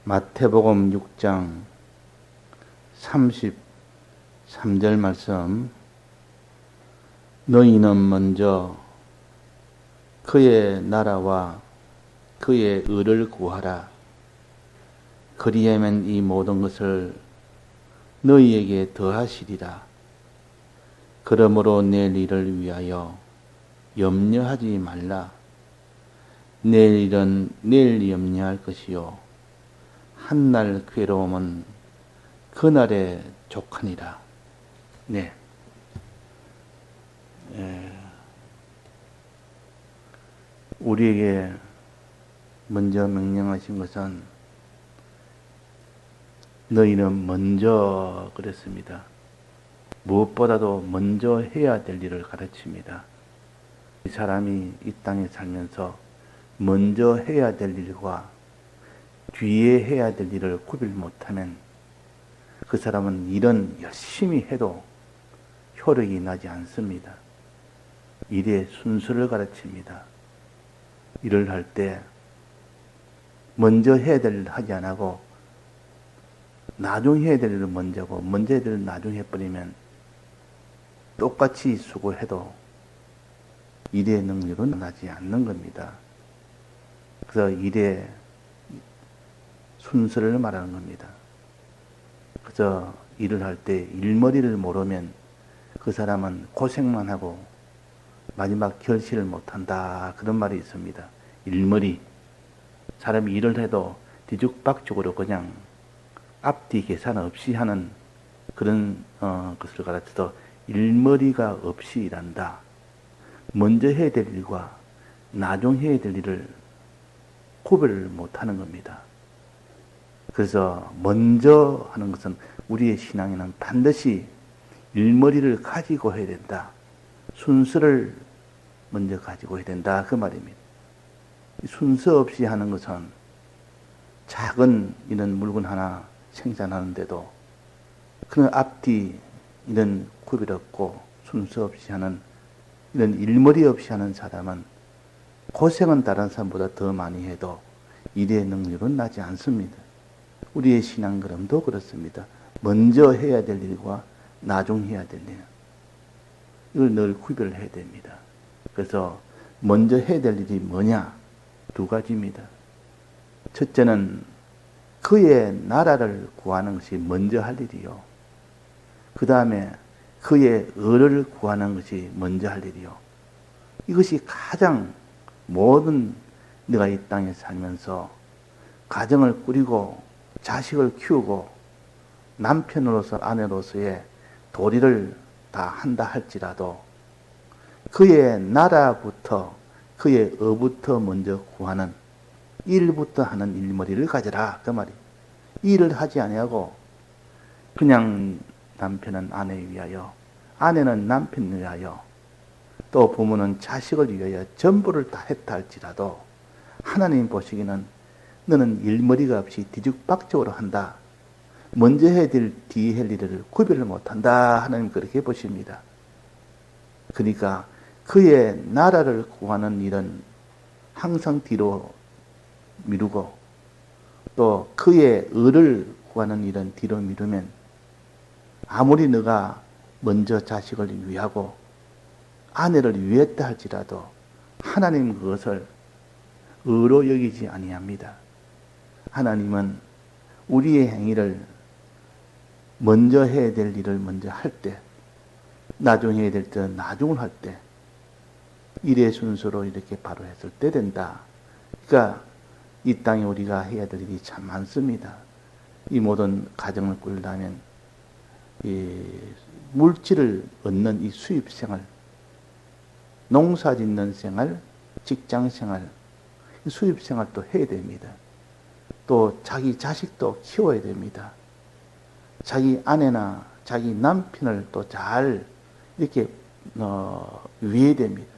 마태복음 6장 33절 말씀. 너희는 먼저 그의 나라와 그의 의를 구하라. 그리하면 이 모든 것을 너희에게 더하시리라. 그러므로 내일 일을 위하여 염려하지 말라. 내일 일은 내일 염려할 것이요 한날 괴로움은 그날에 족하니라. 네. 우리에게 먼저 명령하신 것은 너희는 먼저 그랬습니다. 무엇보다도 먼저 해야 될 일을 가르칩니다. 이 사람이 이 땅에 살면서 먼저 해야 될 일과 뒤에 해야 될 일을 구별 못하면 그 사람은 일은 열심히 해도 효력이 나지 않습니다. 일의 순서를 가르칩니다. 일을 할 때 먼저 해야 될 일을 하지 않고 나중 해야 될 일을 먼저 하고 먼저 해야 될 일을 나중 해버리면 똑같이 수고해도 일의 능력은 나지 않는 겁니다. 그래서 일의 순서를 말하는 겁니다. 그래서 일을 할 때 일머리를 모르면 그 사람은 고생만 하고 마지막 결실을 못한다. 그런 말이 있습니다. 일머리. 사람이 일을 해도 뒤죽박죽으로 그냥 앞뒤 계산 없이 하는 그런 것을 가르쳐서 일머리가 없이 일한다. 먼저 해야 될 일과 나중 해야 될 일을 구별을 못하는 겁니다. 그래서 먼저 하는 것은 우리의 신앙에는 반드시 일머리를 가지고 해야 된다. 순서를 먼저 가지고 해야 된다. 그 말입니다. 순서 없이 하는 것은 작은 이런 물건 하나 생산하는데도 그런 앞뒤 이런 구별 없고 순서 없이 하는 이런 일머리 없이 하는 사람은 고생은 다른 사람보다 더 많이 해도 일의 능력은 나지 않습니다. 우리의 신앙걸음도 그렇습니다. 먼저 해야 될 일과 나중 해야 될 일. 이걸 늘 구별해야 됩니다. 그래서 먼저 해야 될 일이 뭐냐? 두 가지입니다. 첫째는 그의 나라를 구하는 것이 먼저 할 일이요. 그 다음에 그의 의를 구하는 것이 먼저 할 일이요. 이것이 가장 모든 내가 이 땅에 살면서 가정을 꾸리고 자식을 키우고 남편으로서 아내로서의 도리를 다 한다 할지라도 그의 나라부터 그의 의부터 먼저 구하는 일부터 하는 일머리를 가져라. 그 말이. 일을 하지 아니하고 그냥 남편은 아내를 위하여 아내는 남편을 위하여 또 부모는 자식을 위하여 전부를 다 했다 할지라도 하나님 보시기는 너는 일머리가 없이 뒤죽박죽으로 한다. 먼저 해야 될 뒤에 할 일을 구별을 못한다. 하나님 그렇게 보십니다. 그러니까 그의 나라를 구하는 일은 항상 뒤로 미루고 또 그의 의를 구하는 일은 뒤로 미루면 아무리 너가 먼저 자식을 위하고 아내를 위했다 할지라도 하나님 그것을 의로 여기지 아니합니다. 하나님은 우리의 행위를 먼저 해야 될 일을 먼저 할 때, 나중 해야 될 때는 나중을 할 때, 일의 순서로 이렇게 바로 했을 때 된다. 그러니까 이 땅에 우리가 해야 될 일이 참 많습니다. 이 모든 가정을 꾸리려면 이 물질을 얻는 이 수입 생활, 농사 짓는 생활, 직장 생활, 수입 생활도 해야 됩니다. 또 자기 자식도 키워야 됩니다. 자기 아내나 자기 남편을 또 잘 이렇게 위해야 됩니다.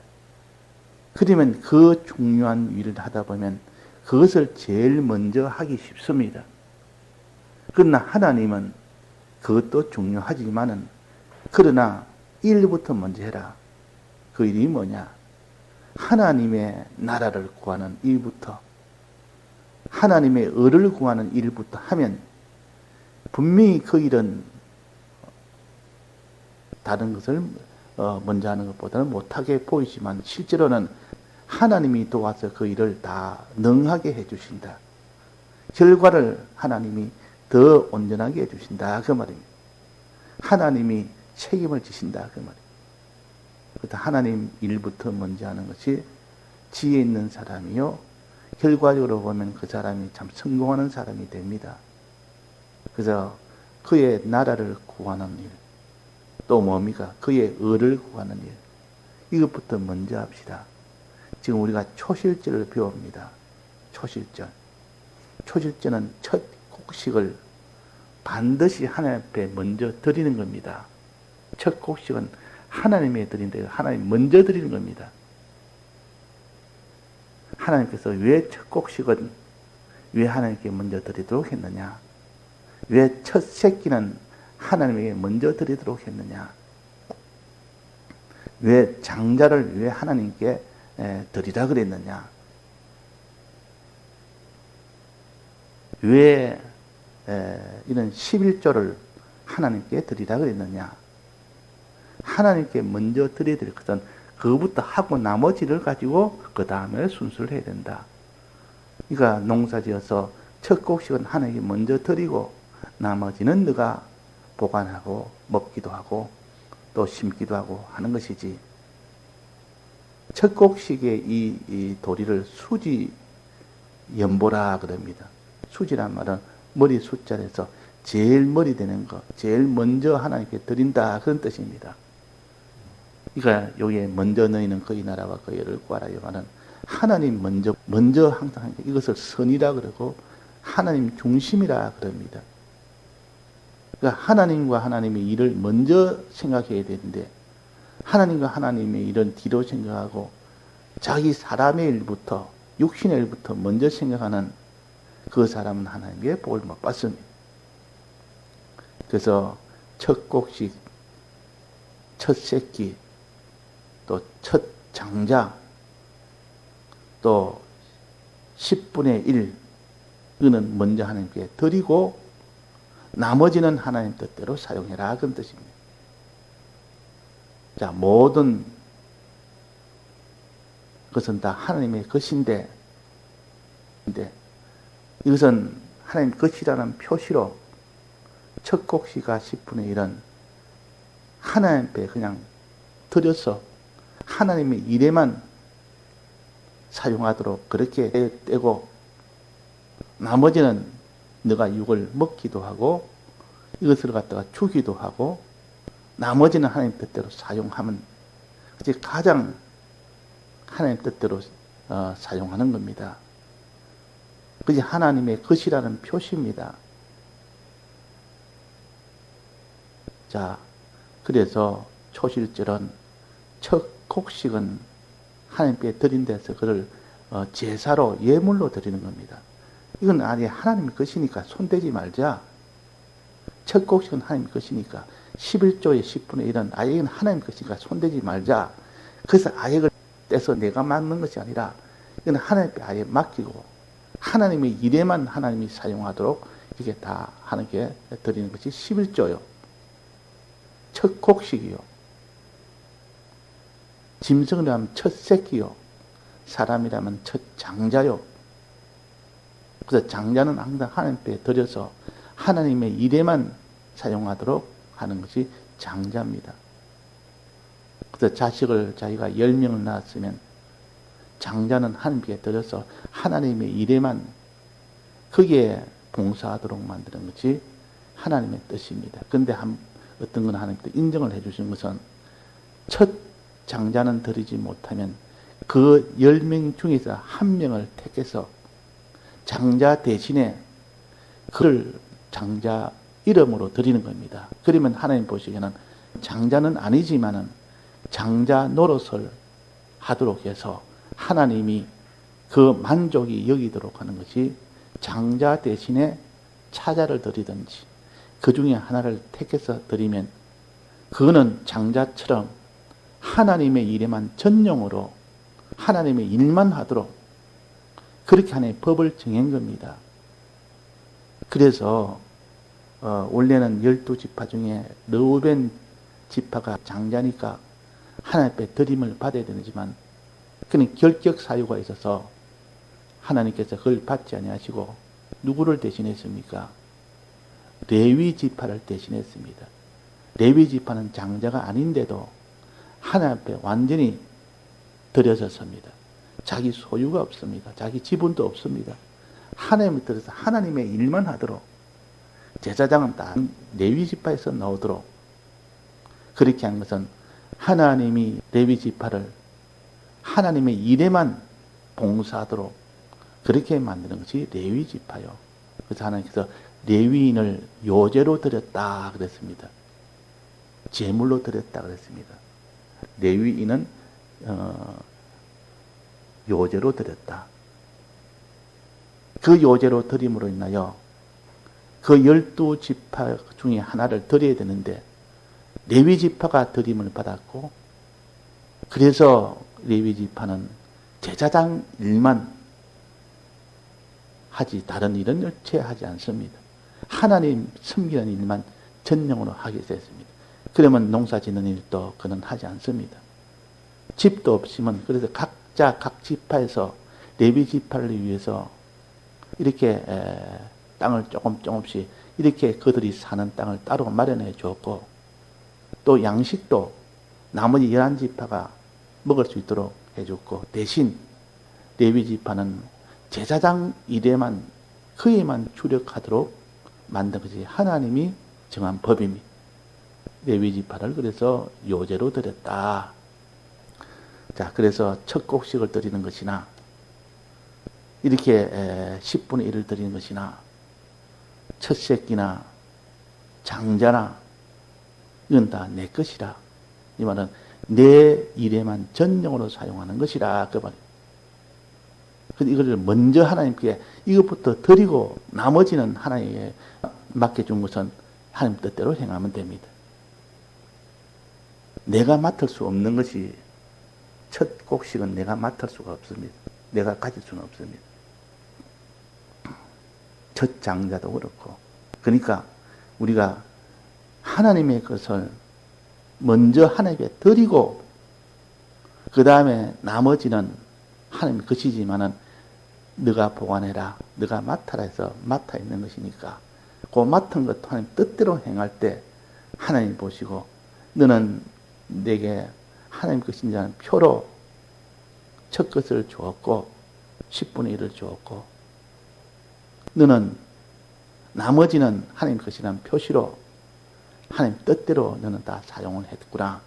그러면 그 중요한 일을 하다 보면 그것을 제일 먼저 하기 쉽습니다. 그러나 하나님은 그것도 중요하지만은 그러나 일부터 먼저 해라. 그 일이 뭐냐? 하나님의 나라를 구하는 일부터 하나님의 의를 구하는 일부터 하면 분명히 그 일은 다른 것을 먼저 하는 것보다는 못하게 보이지만 실제로는 하나님이 도와서 그 일을 다 능하게 해주신다. 결과를 하나님이 더 온전하게 해주신다. 그 말입니다. 하나님이 책임을 지신다. 그 말입니다. 그래서 하나님 일부터 먼저 하는 것이 지혜 있는 사람이요. 결과적으로 보면 그 사람이 참 성공하는 사람이 됩니다. 그래서 그의 나라를 구하는 일, 또 뭡니까? 그의 의를 구하는 일. 이것부터 먼저 합시다. 지금 우리가 초실절을 배웁니다. 초실절. 초실절은 첫 곡식을 반드시 하나님 앞에 먼저 드리는 겁니다. 첫 곡식은 하나님에 드린다. 하나님 먼저 드리는 겁니다. 하나님께서 왜 첫 곡식은 왜 하나님께 먼저 드리도록 했느냐? 왜 첫 새끼는 하나님에게 먼저 드리도록 했느냐? 왜 장자를 왜 하나님께 드리라 그랬느냐? 왜 이런 11조를 하나님께 드리라 그랬느냐? 하나님께 먼저 드려야 될 것은 그것부터 하고 나머지를 가지고 그 다음에 순서를 해야 된다. 그러니까 농사지어서 첫 곡식은 하나님께 먼저 드리고 나머지는 너가 보관하고 먹기도 하고 또 심기도 하고 하는 것이지. 첫 곡식의 이 도리를 수지 연보라 그럽니다. 수지란 말은 머리 숫자에서 제일 머리 되는 거, 제일 먼저 하나님께 드린다 그런 뜻입니다. 그러니까 여기에 먼저 너희는 그의 나라와 그의 의를 구하라 이 말은 하나님 먼저 항상 이것을 선이라 그러고 하나님 중심이라 그럽니다. 그러니까 하나님과 하나님의 일을 먼저 생각해야 되는데 하나님과 하나님의 일은 뒤로 생각하고 자기 사람의 일부터 육신의 일부터 먼저 생각하는 그 사람은 하나님께 복을 못 받습니다. 그래서 첫 곡식, 첫 새끼, 또 첫 장자, 또 10분의 1 이거는 먼저 하나님께 드리고 나머지는 하나님 뜻대로 사용해라 그런 뜻입니다. 자, 모든 것은 다 하나님의 것인데 이것은 하나님 것이라는 표시로 첫 곡식과 10분의 1은 하나님 앞에 그냥 드려서 하나님의 일에만 사용하도록 그렇게 떼고 나머지는 너가 육을 먹기도 하고 이것을 갖다가 주기도 하고 나머지는 하나님 뜻대로 사용하면 그게 가장 하나님 뜻대로 사용하는 겁니다. 그게 하나님의 것이라는 표시입니다. 자, 그래서 초실절은 첫 곡식은 하나님께 드린 데서 그를 제사로 예물로 드리는 겁니다. 이건 아니 하나님의 것이니까 손대지 말자. 첫 곡식은 하나님의 것이니까 11조의 10분의 1은 아예 이건 하나님의 것이니까 손대지 말자. 그래서 아예를 떼서 내가 맡는 것이 아니라 이건 하나님께 아예 맡기고 하나님의 일에만 하나님이 사용하도록 이게 다 하나님께 드리는 것이 11조요. 첫 곡식이요. 짐승이라면 첫 새끼요. 사람이라면 첫 장자요. 그래서 장자는 항상 하나님께 드려서 하나님의 일에만 사용하도록 하는 것이 장자입니다. 그래서 자식을 자기가 10명을 낳았으면 장자는 하나님께 드려서 하나님의 일에만 거기에 봉사하도록 만드는 것이 하나님의 뜻입니다. 그런데 어떤 건 하나님께서 인정을 해주신 것은 첫 장자는 드리지 못하면 그 10명 중에서 한 명을 택해서 장자 대신에 그를 장자 이름으로 드리는 겁니다. 그러면 하나님 보시기에는 장자는 아니지만은 장자 노릇을 하도록 해서 하나님이 그 만족이 여기도록 하는 것이 장자 대신에 차자를 드리든지 그 중에 하나를 택해서 드리면 그거는 장자처럼 하나님의 일에만 전용으로 하나님의 일만 하도록 그렇게 하나의 법을 정한 겁니다. 그래서 원래는 12지파 중에 르우벤 지파가 장자니까 하나님 앞에 드림을 받아야 되지만 그는 결격 사유가 있어서 하나님께서 그걸 받지 아니하시고 누구를 대신했습니까? 레위 지파를 대신했습니다. 레위 지파는 장자가 아닌데도 하나님 앞에 완전히 들여졌습니다. 자기 소유가 없습니다. 자기 지분도 없습니다. 하나님을 들어서 하나님의 일만 하도록 제사장은 다 레위 지파에서 나오도록 그렇게 한 것은 하나님이 레위 지파를 하나님의 일에만 봉사하도록 그렇게 만드는 것이 레위 지파요. 그래서 하나님께서 레위인을 요제로 드렸다 그랬습니다. 제물로 드렸다 그랬습니다. 레위인은 요제로 드렸다. 그 요제로 드림으로 인하여 그 12지파 중에 하나를 드려야 되는데 레위 지파가 드림을 받았고 그래서 레위 지파는 제사장 일만 하지 다른 일은 일체 하지 않습니다. 하나님 섬기는 일만 전령으로 하게 됐습니다. 그러면 농사 짓는 일도 그는 하지 않습니다. 집도 없으면 그래서 각자 각 지파에서 레위 지파를 위해서 이렇게 땅을 조금씩 이렇게 그들이 사는 땅을 따로 마련해 주었고 또 양식도 나머지 11지파가 먹을 수 있도록 해줬고 대신 레위 지파는 제사장 일에만 그에만 주력하도록 만든 것이 하나님이 정한 법입니다. 레위 지파를 그래서 요제로 드렸다. 자, 그래서 첫 곡식을 드리는 것이나 이렇게 10분의 1을 드리는 것이나 첫 새끼나 장자나 이건 다 내 것이라. 이 말은 내 일에만 전용으로 사용하는 것이라 그 말이에요. 그래서 이거를 먼저 하나님께 이것부터 드리고 나머지는 하나님께 맡겨준 것은 하나님 뜻대로 행하면 됩니다. 내가 맡을 수 없는 것이 첫 곡식은 내가 맡을 수가 없습니다. 내가 가질 수는 없습니다. 첫 장자도 그렇고 그러니까 우리가 하나님의 것을 먼저 하나님께 드리고 그 다음에 나머지는 하나님의 것이지만은 너가 보관해라, 너가 맡아라 해서 맡아 있는 것이니까 그 맡은 것도 하나님 뜻대로 행할 때 하나님 보시고 너는 내게 하나님 것인지 하는 표로 첫 것을 주었고 10분의 1을 주었고 너는 나머지는 하나님 것이라는 표시로 하나님 뜻대로 너는 다 사용을 했구나.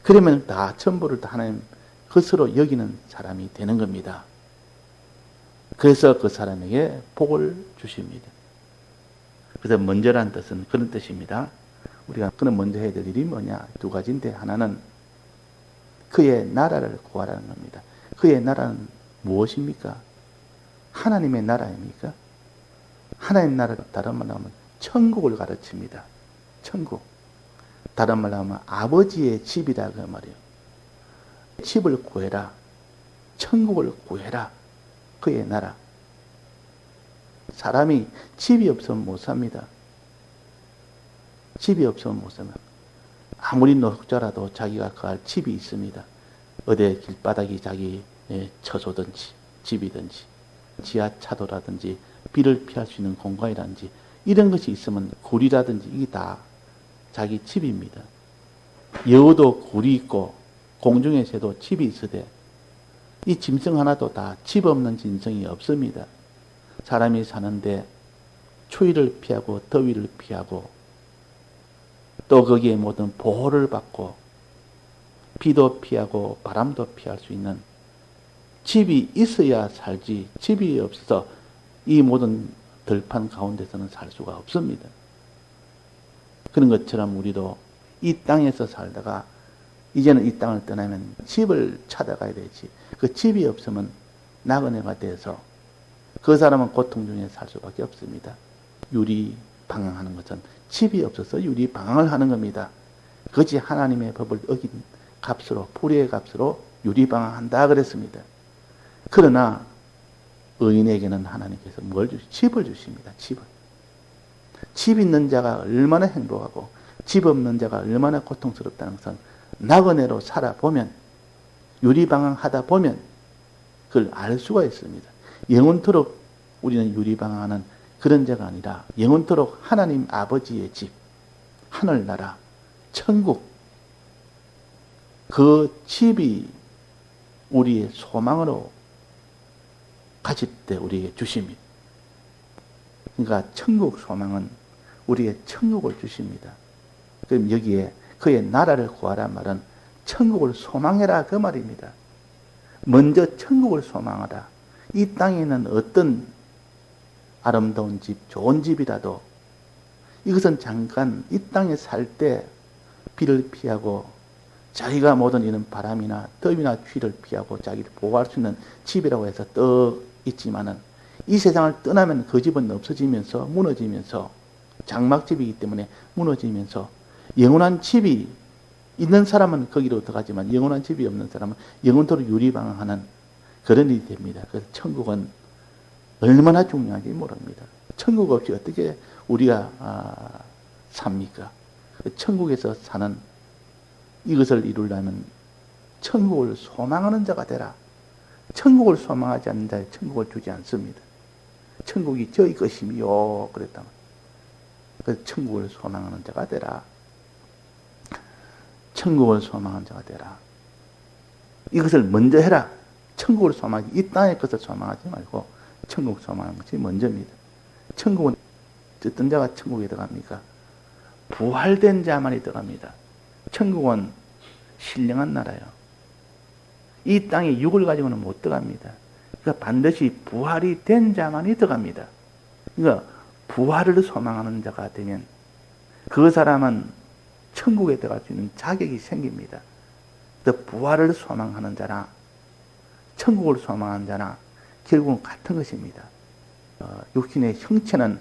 그러면 다 전부를 다 하나님 것으로 여기는 사람이 되는 겁니다. 그래서 그 사람에게 복을 주십니다. 그래서 먼저란 뜻은 그런 뜻입니다. 우리가 그는 먼저 해야 될 일이 뭐냐? 두 가지인데 하나는 그의 나라를 구하라는 겁니다. 그의 나라는 무엇입니까? 하나님의 나라입니까? 하나님 나라를 다른 말로 하면 천국을 가르칩니다. 천국. 다른 말로 하면 아버지의 집이다 그 말이에요. 집을 구해라. 천국을 구해라. 그의 나라. 사람이 집이 없으면 못 삽니다. 집이 없으면 못 삽니다. 아무리 노숙자라도 자기가 거할 집이 있습니다. 어디 길바닥이 자기 처소든지 집이든지 지하차도라든지 비를 피할 수 있는 공간이라든지 이런 것이 있으면 굴이라든지 이게 다 자기 집입니다. 여우도 굴이 있고 공중의 새도 집이 있으되 이 짐승 하나도 다 집 없는 짐승이 없습니다. 사람이 사는데 추위를 피하고 더위를 피하고 또 거기에 모든 보호를 받고 비도 피하고 바람도 피할 수 있는 집이 있어야 살지 집이 없어서 이 모든 들판 가운데서는 살 수가 없습니다. 그런 것처럼 우리도 이 땅에서 살다가 이제는 이 땅을 떠나면 집을 찾아가야 되지. 그 집이 없으면 나그네가 돼서 그 사람은 고통 중에 살 수밖에 없습니다. 유리방황하는 것은 집이 없어서 유리방황을 하는 겁니다. 그것이 하나님의 법을 어긴 값으로 불의의 값으로 유리방황한다 그랬습니다. 그러나 의인에게는 하나님께서 집을 주십니다. 집 있는 자가 얼마나 행복하고 집 없는 자가 얼마나 고통스럽다는 것은 나그네로 살아보면, 유리방황 하다 보면 그걸 알 수가 있습니다. 영원토록 우리는 유리방황하는 그런 자가 아니라 영원토록 하나님 아버지의 집, 하늘나라, 천국, 그 집이 우리의 소망으로 가질 때 우리에게 주십니다. 그러니까 천국 소망은 우리의 천국을 주십니다. 그럼 여기에 그의 나라를 구하란 말은 천국을 소망해라 그 말입니다. 먼저 천국을 소망하라. 이 땅에 있는 어떤 아름다운 집, 좋은 집이라도 이것은 잠깐 이 땅에 살 때 비를 피하고 자기가 모든 이런 바람이나 더위나 추위를 피하고 자기를 보호할 수 있는 집이라고 해서 떠 있지만은 이 세상을 떠나면 그 집은 없어지면서 무너지면서 장막집이기 때문에 무너지면서 영원한 집이 있는 사람은 거기로 들어가지만 영원한 집이 없는 사람은 영원토록 유리방황하는 그런 일이 됩니다. 그래서 천국은 얼마나 중요한지 모릅니다. 천국 없이 어떻게 우리가 삽니까? 천국에서 사는 이것을 이루려면 천국을 소망하는 자가 되라. 천국을 소망하지 않는 자에 천국을 주지 않습니다. 천국이 저희 것이요 그랬다면 그래서 천국을 소망하는 자가 되라. 천국을 소망하는 자가 되라. 이것을 먼저 해라. 천국을 소망하지, 이 땅의 것을 소망하지 말고 천국 소망하는 것이 먼저입니다. 천국은 어떤 자가 천국에 들어갑니까? 부활된 자만이 들어갑니다. 천국은 신령한 나라예요. 이 땅에 육을 가지고는 못 들어갑니다. 그러니까 반드시 부활이 된 자만이 들어갑니다. 그러니까 부활을 소망하는 자가 되면 그 사람은 천국에 들어갈 수 있는 자격이 생깁니다. 부활을 소망하는 자나 천국을 소망하는 자나 결국은 같은 것입니다. 육신의 형체는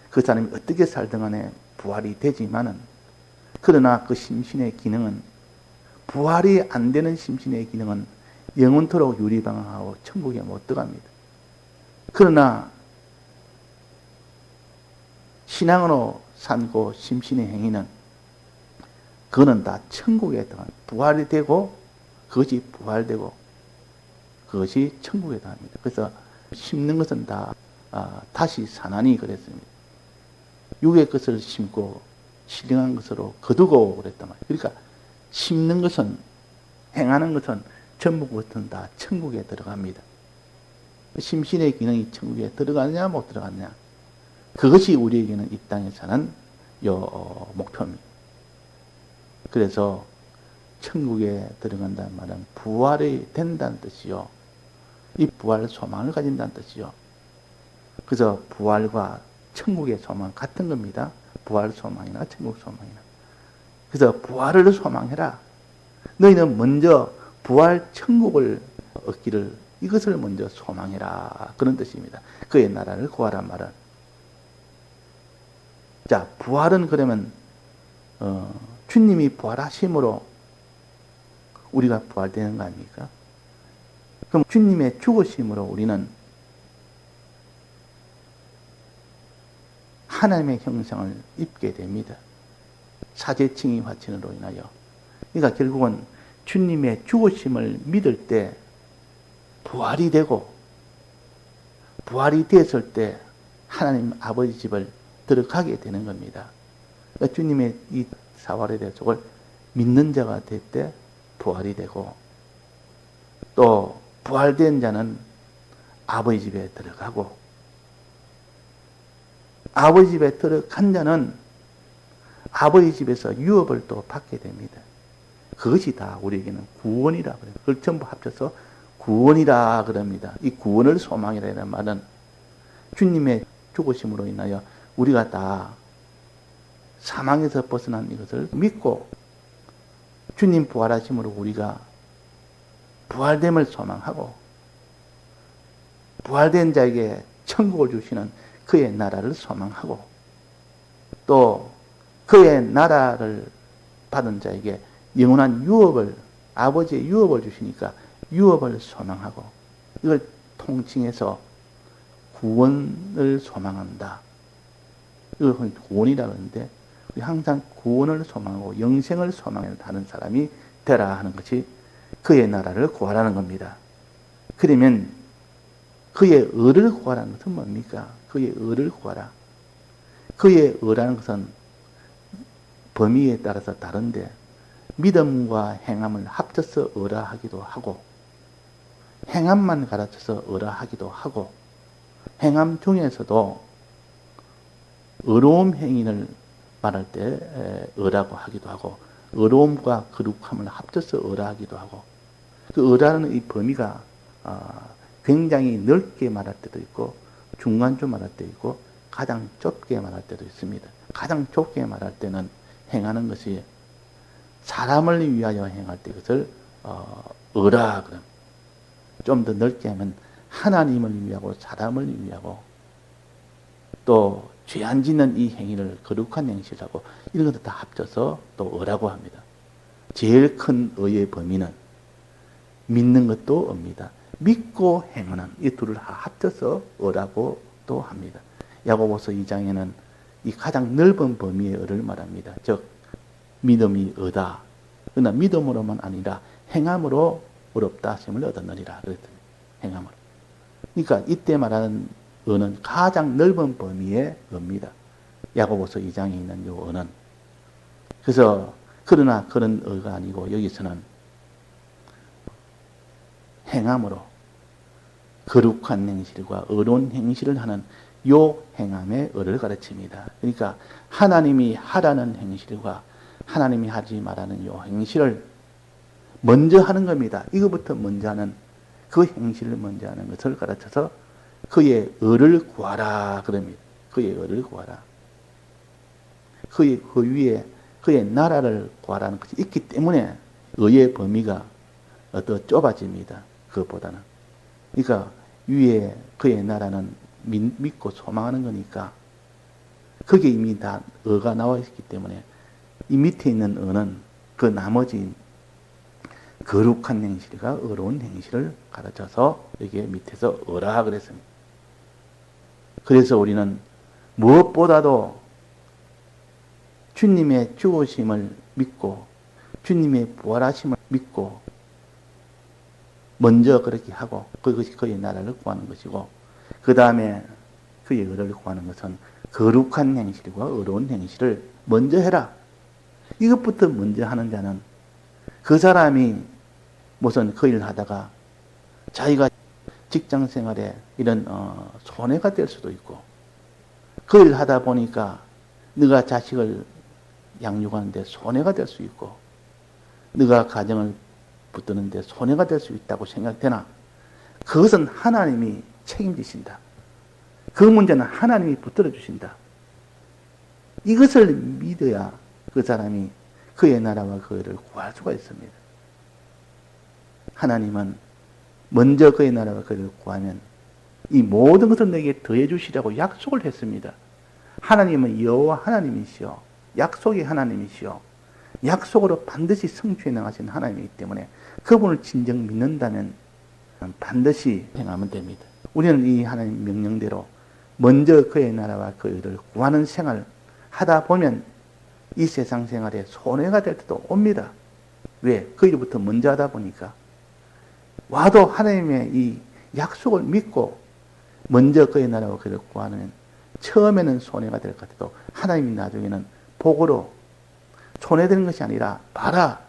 그 사람이 어떻게 살든 간에 부활이 되지만은 그러나 그 심신의 기능은 부활이 안 되는 심신의 기능은 영원토록 유리방황하고 천국에 못 들어갑니다. 그러나 신앙으로 산고 심신의 행위는 그거는 다 천국에 들어간 부활이 되고 그것이 부활되고 그것이 천국에 들어갑니다. 그래서 심는 것은 다 다시 사나니 그랬습니다. 육의 것을 심고 신령한 것으로 거두고 그랬단 말이에요. 그러니까 심는 것은 행하는 것은 전부 그것은 다 천국에 들어갑니다. 심신의 기능이 천국에 들어가느냐 못 들어가느냐 그것이 우리에게는 이 땅에 사는 목표입니다. 그래서 천국에 들어간다는 말은 부활이 된다는 뜻이요. 이 부활 소망을 가진다는 뜻이요. 그래서 부활과 천국의 소망 같은 겁니다. 부활 소망이나 천국 소망이나. 그래서 부활을 소망해라. 너희는 먼저 부활 천국을 얻기를 이것을 먼저 소망해라. 그런 뜻입니다. 그의 나라를 구하란 말은. 자, 부활은 그러면 주님이 부활하심으로 우리가 부활되는 거 아닙니까? 그럼 주님의 죽으심으로 우리는 하나님의 형상을 입게 됩니다. 사제칭의 화친으로 인하여. 그러니까 결국은 주님의 죽으심을 믿을 때 부활이 되고 부활이 됐을 때 하나님 아버지 집을 들어가게 되는 겁니다. 그러니까 주님의 이 사활의 대속을 믿는 자가 될 때 부활이 되고 또 부활된 자는 아버지 집에 들어가고 아버지 집에 들어간 자는 아버지 집에서 유업을 또 받게 됩니다. 그것이 다 우리에게는 구원이라 그래요. 그걸 전부 합쳐서 구원이라 그럽니다. 이 구원을 소망이라는 말은 주님의 죽으심으로 인하여 우리가 다 사망에서 벗어난 이것을 믿고 주님 부활하심으로 우리가 부활됨을 소망하고 부활된 자에게 천국을 주시는 그의 나라를 소망하고 또 그의 나라를 받은 자에게 영원한 유업을 아버지의 유업을 주시니까 유업을 소망하고 이걸 통칭해서 구원을 소망한다. 이걸 구원이라고 하는데 항상 구원을 소망하고 영생을 소망하는 사람이 되라 하는 것이 그의 나라를 구하라는 겁니다. 그러면 그의 의를 구하라는 것은 뭡니까? 그의 의를 구하라. 그의 의라는 것은 범위에 따라서 다른데 믿음과 행함을 합쳐서 의라 하기도 하고 행함만 가르쳐서 의라 하기도 하고 행함 중에서도 의로움 행위를 말할 때 의라고 하기도 하고 의로움과 거룩함을 합쳐서 의라 하기도 하고 그 의라는 이 범위가 굉장히 넓게 말할 때도 있고 중간쯤 말할 때도 있고 가장 좁게 말할 때도 있습니다. 가장 좁게 말할 때는 행하는 것이 사람을 위하여 행할 때 그것을 의라 그럼 좀 더 넓게 하면 하나님을 위하고 사람을 위하고 또 죄 안 짓는 이 행위를 거룩한 행실하고 이런 것들 다 합쳐서 또 의라고 합니다. 제일 큰 의의 범위는 믿는 것도 의입니다. 믿고 행하는 이 둘을 합쳐서 의라고 또 합니다. 야고보서 2장에는 이 가장 넓은 범위의 의를 말합니다. 즉 믿음이 의다. 그러나 믿음으로만 아니라 행함으로 의롭다 하심을 얻었느니라 그랬더니 행함으로. 그러니까 이때 말하는 의는 가장 넓은 범위의 의입니다. 야고보서 2장에 있는 이 의는. 그래서 그러나 그런 의가 아니고 여기서는 행함으로 거룩한 행실과 의로운 행실을 하는 요 행함의 의를 가르칩니다. 그러니까 하나님이 하라는 행실과 하나님이 하지 말라는 요 행실을 먼저 하는 겁니다. 이거부터 먼저 하는 그 행실을 먼저 하는 것을 가르쳐서 그의 의를 구하라 그럽니다. 그의 의를 구하라. 그 위에 그의 나라를 구하라는 것이 있기 때문에 의의 범위가 더 좁아집니다. 그것보다는. 그러니까 위에 그의 나라는 믿고 소망하는 거니까 거기에 이미 다 의가 나와 있기 때문에 이 밑에 있는 의는 그 나머지 거룩한 행실과 의로운 행실을 가르쳐서 여기에 밑에서 의라 그랬습니다. 그래서 우리는 무엇보다도 주님의 죽으심을 믿고 주님의 부활하심을 믿고 먼저 그렇게 하고 그것이 그의 나라를 구하는 것이고 그 다음에 그의 의를 구하는 것은 거룩한 행실과 의로운 행실을 먼저 해라. 이것부터 먼저 하는 자는 그 사람이 무슨 그 일을 하다가 자기가 직장 생활에 이런 손해가 될 수도 있고 그 일을 하다 보니까 네가 자식을 양육하는데 손해가 될 수 있고 네가 가정을 붙드는데 손해가 될 수 있다고 생각되나 그것은 하나님이 책임지신다. 그 문제는 하나님이 붙들어 주신다. 이것을 믿어야 그 사람이 그의 나라와 그 일을 구할 수가 있습니다. 하나님은 먼저 그의 나라와 그 일을 구하면 이 모든 것을 내게 더해 주시라고 약속을 했습니다. 하나님은 여호와 하나님이시오. 약속의 하나님이시오. 약속으로 반드시 성취해 나가신 하나님이기 때문에 그분을 진정 믿는다면 반드시 행하면 됩니다. 우리는 이 하나님 명령대로 먼저 그의 나라와 그 일을 구하는 생활을 하다 보면 이 세상 생활에 손해가 될 때도 옵니다. 왜? 그 일부터 먼저 하다 보니까 와도 하나님의 이 약속을 믿고 먼저 그의 나라와 그 일을 구하면 처음에는 손해가 될 것 같아도 하나님이 나중에는 복으로 손해되는 것이 아니라 봐라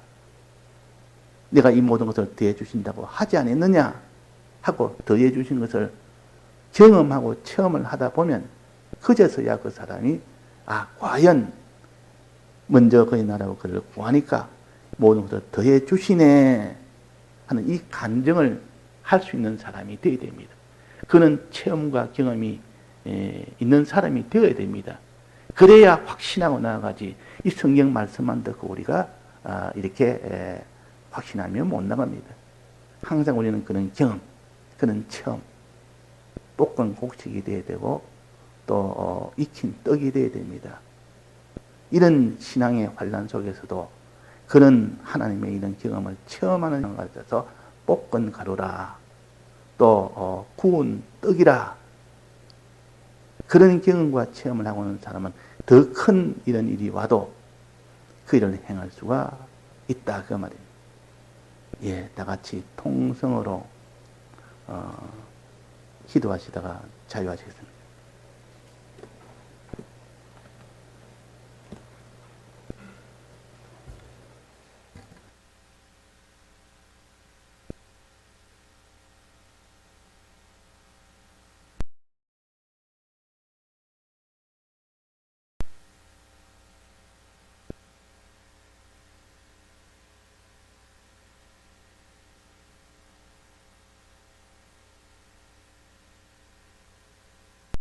내가 이 모든 것을 더해 주신다고 하지 않았느냐 하고 더해 주신 것을 경험하고 체험을 하다 보면 그제서야 그 사람이 과연 먼저 그의 나라와 그를 구하니까 모든 것을 더해 주시네 하는 이 간증을 할 수 있는 사람이 되어야 됩니다. 그는 체험과 경험이 있는 사람이 되어야 됩니다. 그래야 확신하고 나아가지 이 성경 말씀만 듣고 우리가 이렇게 확신하면 못 나갑니다. 항상 우리는 그런 경험, 그런 체험, 볶은 곡식이 되어야 되고 또 익힌 떡이 되어야 됩니다. 이런 신앙의 환란 속에서도 그런 하나님의 이런 경험을 체험하는 것에서 볶은 가루라 또 구운 떡이라 그런 경험과 체험을 하고 있는 사람은 더 큰 이런 일이 와도 그 일을 행할 수가 있다 그 말입니다. 예, 다 같이 통성으로 기도하시다가 자유하시겠습니다.